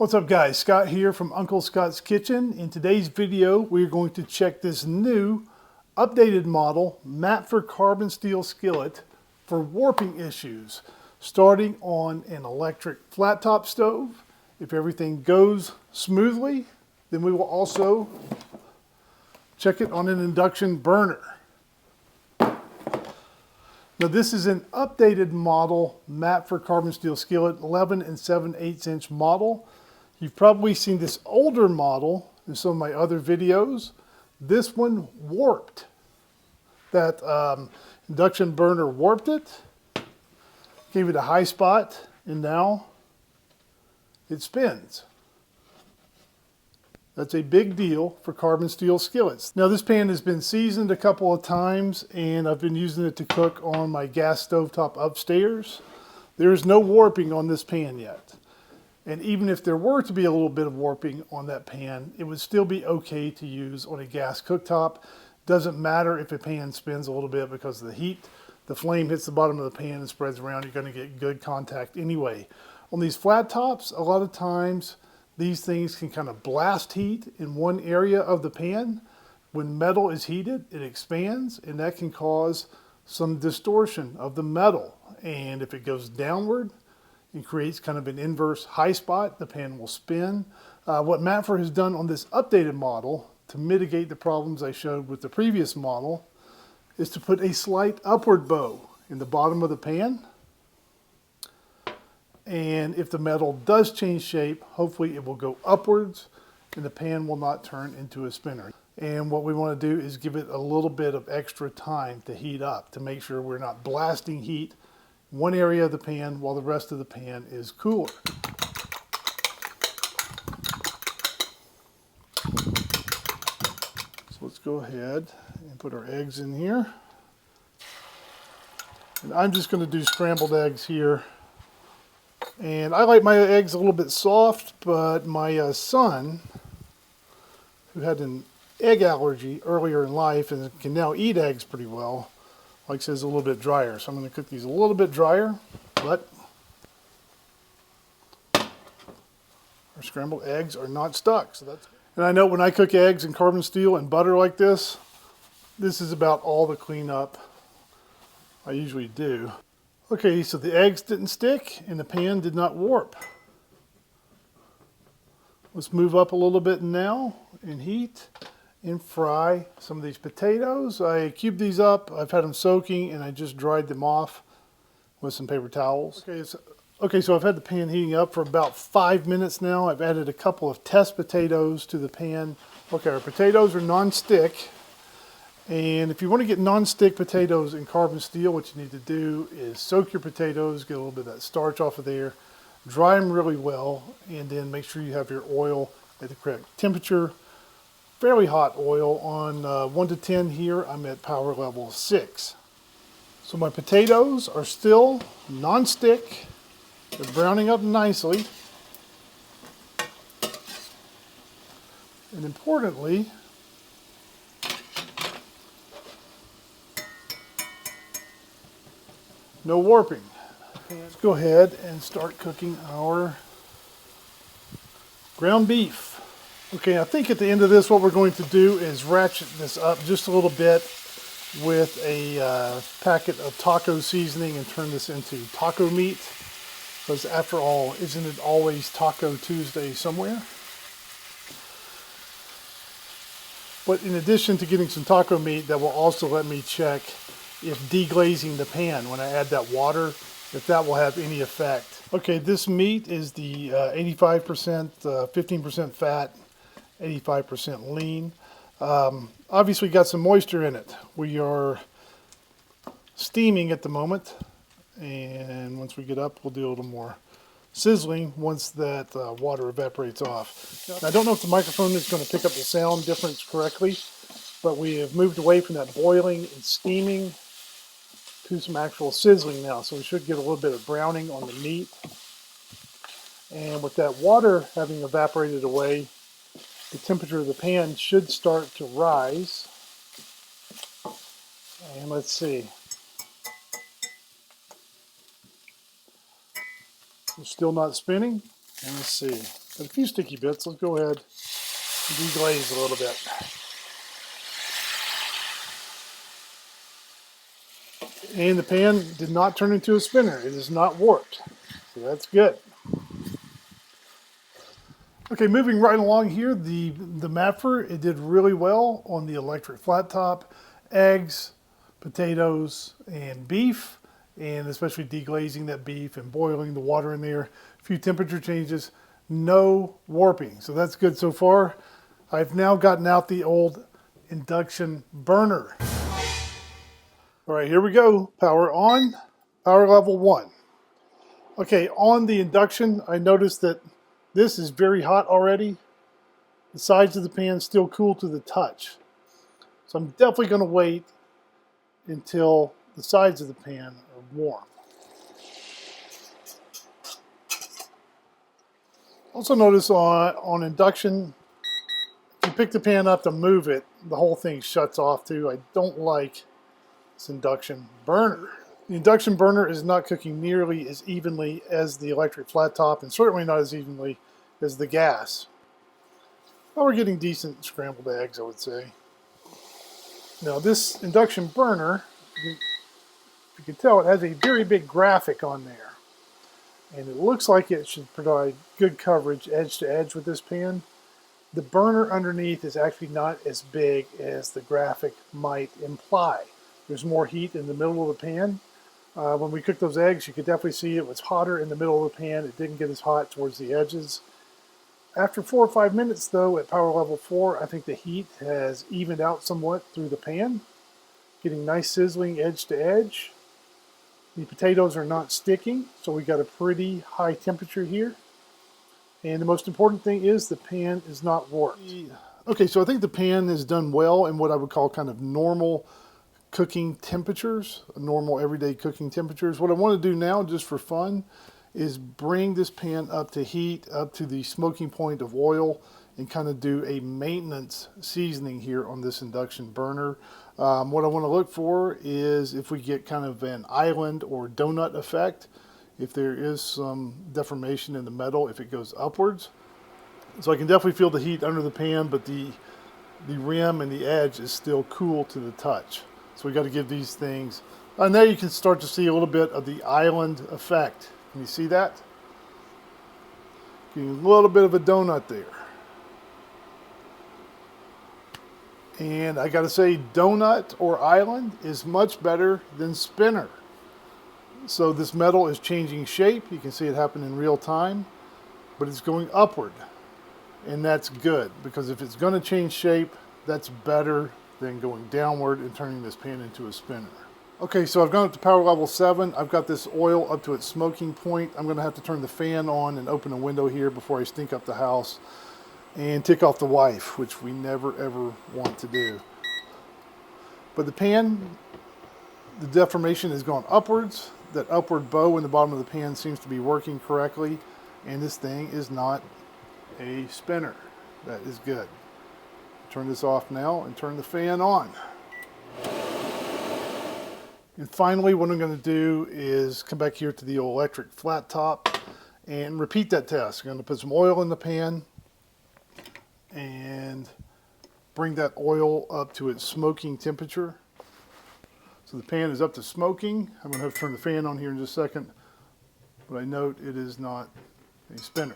What's up guys, Scott here from Uncle Scott's Kitchen. In today's video we're going to check this new updated model Matfer carbon steel skillet for warping issues, starting on an electric flat top stove. If everything goes smoothly, then we will also check it on an induction burner. Now this is an updated model Matfer carbon steel skillet, 11 7/8 inch model. You've probably seen this older model in some of my other videos. This one warped. That induction burner warped it, gave it a high spot, and now it spins. That's a big deal for carbon steel skillets. Now this pan has been seasoned a couple of times and I've been using it to cook on my gas stovetop upstairs. There's no warping on this pan yet. And even if there were to be a little bit of warping on that pan, it would still be okay to use on a gas cooktop. Doesn't matter if a pan spins a little bit because of the heat. The flame hits the bottom of the pan and spreads around. You're going to get good contact anyway. On these flat tops, a lot of times these things can kind of blast heat in one area of the pan. When metal is heated, it expands and that can cause some distortion of the metal. And if it goes downward, it creates kind of an inverse high spot. The pan will spin. What Matfer has done on this updated model to mitigate the problems I showed with the previous model is to put a slight upward bow in the bottom of the pan. And if the metal does change shape, hopefully it will go upwards and the pan will not turn into a spinner. And what we want to do is give it a little bit of extra time to heat up to make sure we're not blasting heat one area of the pan while the rest of the pan is cooler. So let's go ahead and put our eggs in here. And I'm just going to do scrambled eggs here. And I like my eggs a little bit soft, but my son, who had an egg allergy earlier in life and can now eat eggs pretty well, likes his a little bit drier. So I'm going to cook these a little bit drier, but our scrambled eggs are not stuck. So that's good. And I know when I cook eggs in carbon steel and butter like this is about all the cleanup I usually do. Okay, so the eggs didn't stick and the pan did not warp. Let's move up a little bit now and heat and fry some of these potatoes. I cubed these up, I've had them soaking, and I just dried them off with some paper towels. Okay, so I've had the pan heating up for about 5 minutes now. I've added a couple of test potatoes to the pan. Okay, our potatoes are non-stick. And if you want to get non-stick potatoes in carbon steel, what you need to do is soak your potatoes, get a little bit of that starch off of there, dry them really well, and then make sure you have your oil at the correct temperature. Fairly hot oil on 1 to 10 here. I'm at power level 6. So my potatoes are still non-stick. They're browning up nicely. And importantly, no warping. Let's go ahead and start cooking our ground beef. Okay, I think at the end of this what we're going to do is ratchet this up just a little bit with a packet of taco seasoning and turn this into taco meat. Because after all, isn't it always Taco Tuesday somewhere? But in addition to getting some taco meat, that will also let me check if deglazing the pan when I add that water, if that will have any effect. Okay, this meat is the 85%, 15% fat, 85% lean. Obviously got some moisture in it. We are steaming at the moment, and once we get up we'll do a little more sizzling once that water evaporates off. Now, I don't know if the microphone is going to pick up the sound difference correctly, but we have moved away from that boiling and steaming to some actual sizzling now, so we should get a little bit of browning on the meat. And with that water having evaporated away, the temperature of the pan should start to rise. And let's see. It's still not spinning. And let's see. Got a few sticky bits. Let's go ahead and deglaze a little bit. And the pan did not turn into a spinner. It is not warped. So that's good. Okay, moving right along here, the Matfer, it did really well on the electric flat top, eggs, potatoes, and beef, and especially deglazing that beef and boiling the water in there. A few temperature changes, no warping. So that's good so far. I've now gotten out the old induction burner. All right, here we go. Power on, power level 1. Okay, on the induction, I noticed that this is very hot already. The sides of the pan still cool to the touch. So I'm definitely going to wait until the sides of the pan are warm. Also notice on induction, if you pick the pan up to move it, the whole thing shuts off too. I don't like this induction burner. The induction burner is not cooking nearly as evenly as the electric flat top, and certainly not as evenly as the gas. But we're getting decent scrambled eggs, I would say. Now this induction burner, you can tell it has a very big graphic on there. And it looks like it should provide good coverage edge to edge with this pan. The burner underneath is actually not as big as the graphic might imply. There's more heat in the middle of the pan. When we cooked those eggs, you could definitely see it was hotter in the middle of the pan. It didn't get as hot towards the edges. After 4 or 5 minutes, though, at power level 4, I think the heat has evened out somewhat through the pan, getting nice sizzling edge to edge. The potatoes are not sticking, so we got a pretty high temperature here. And the most important thing is the pan is not warped. Okay, so I think the pan is done well in what I would call kind of normal cooking temperatures, normal everyday cooking temperatures. What I want to do now, just for fun, is bring this pan up to heat, up to the smoking point of oil, and kind of do a maintenance seasoning here on this induction burner. What I want to look for is if we get kind of an island or donut effect, if there is some deformation in the metal, if it goes upwards. So I can definitely feel the heat under the pan, but the rim and the edge is still cool to the touch. So we got to give these things, and there you can start to see a little bit of the island effect. Can you see that? Getting a little bit of a donut there. And I got to say, donut or island is much better than spinner. So this metal is changing shape. You can see it happen in real time, but it's going upward. And that's good, because if it's going to change shape, that's better than going downward and turning this pan into a spinner. Okay, so I've gone up to power level 7. I've got this oil up to its smoking point. I'm going to have to turn the fan on and open a window here before I stink up the house and tick off the wife, which we never ever want to do. But the pan, the deformation has gone upwards. That upward bow in the bottom of the pan seems to be working correctly, and this thing is not a spinner. That is good. Turn this off now and turn the fan on. And finally, what I'm going to do is come back here to the electric flat top and repeat that test. I'm going to put some oil in the pan and bring that oil up to its smoking temperature. So the pan is up to smoking. I'm going to have to turn the fan on here in just a second, but I note it is not a spinner,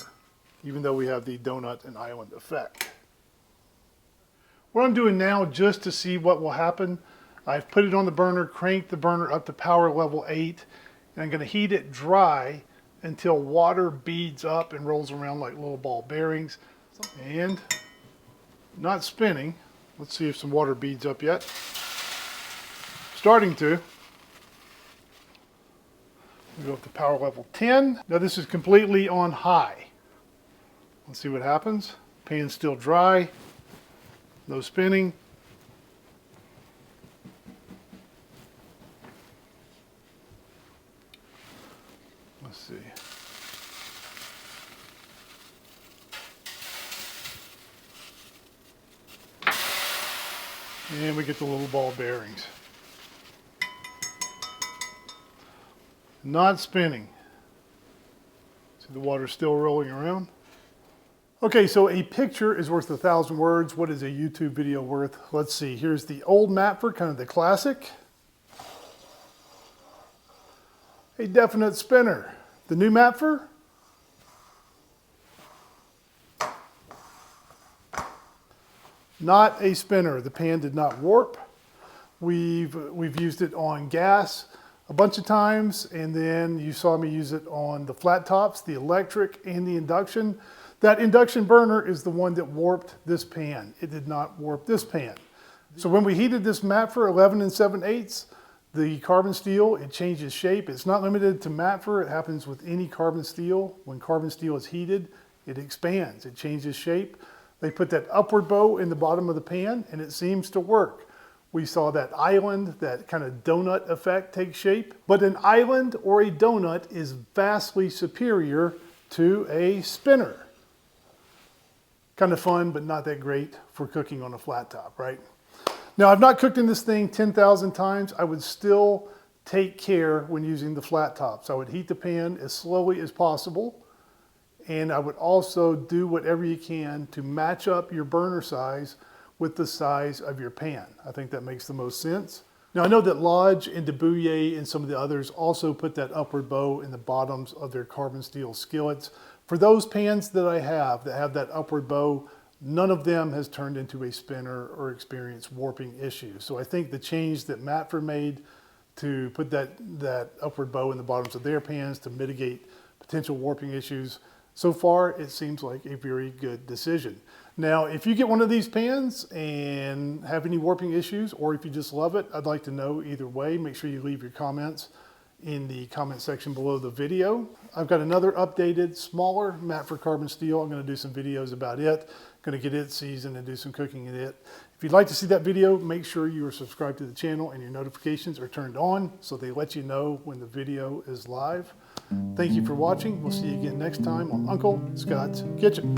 even though we have the donut and island effect. What I'm doing now, just to see what will happen, I've put it on the burner, cranked the burner up to power level 8, and I'm going to heat it dry until water beads up and rolls around like little ball bearings. And not spinning. Let's see if some water beads up yet. Starting to. We go up to power level 10. Now this is completely on high. Let's see what happens. Pan's still dry. No spinning. Let's see. And we get the little ball bearings. Not spinning. See, the water's still rolling around. Okay, so a picture is worth 1,000 words. What is a YouTube video worth? Let's see, here's the old Matfer, kind of the classic. A definite spinner. The new Matfer, not a spinner. The pan did not warp. We've used it on gas a bunch of times, and then you saw me use it on the flat tops, the electric, and the induction. That induction burner is the one that warped this pan. It did not warp this pan. So when we heated this Matfer 11 7/8, the carbon steel, it changes shape. It's not limited to Matfer. It happens with any carbon steel. When carbon steel is heated, it expands, it changes shape. They put that upward bow in the bottom of the pan, and it seems to work. We saw that island, that kind of donut effect take shape. But an island or a donut is vastly superior to a spinner. Kind of fun, but not that great for cooking on a flat top, right? Now, I've not cooked in this thing 10,000 times. I would still take care when using the flat tops. I would heat the pan as slowly as possible. And I would also do whatever you can to match up your burner size with the size of your pan. I think that makes the most sense. Now, I know that Lodge and Bourgeat and some of the others also put that upward bow in the bottoms of their carbon steel skillets. For those pans that I have that have that upward bow, none of them has turned into a spinner or experienced warping issues. So I think the change that Matfer made to put that upward bow in the bottoms of their pans to mitigate potential warping issues, so far it seems like a very good decision. Now, if you get one of these pans and have any warping issues, or if you just love it, I'd like to know either way. Make sure you leave your comments in the comment section below the video. I've got another updated, smaller Matfer carbon steel. I'm going to do some videos about it. Going to get it seasoned and do some cooking in it. If you'd like to see that video, make sure you are subscribed to the channel and your notifications are turned on so they let you know when the video is live. Thank you for watching. We'll see you again next time on Uncle Scott's Kitchen.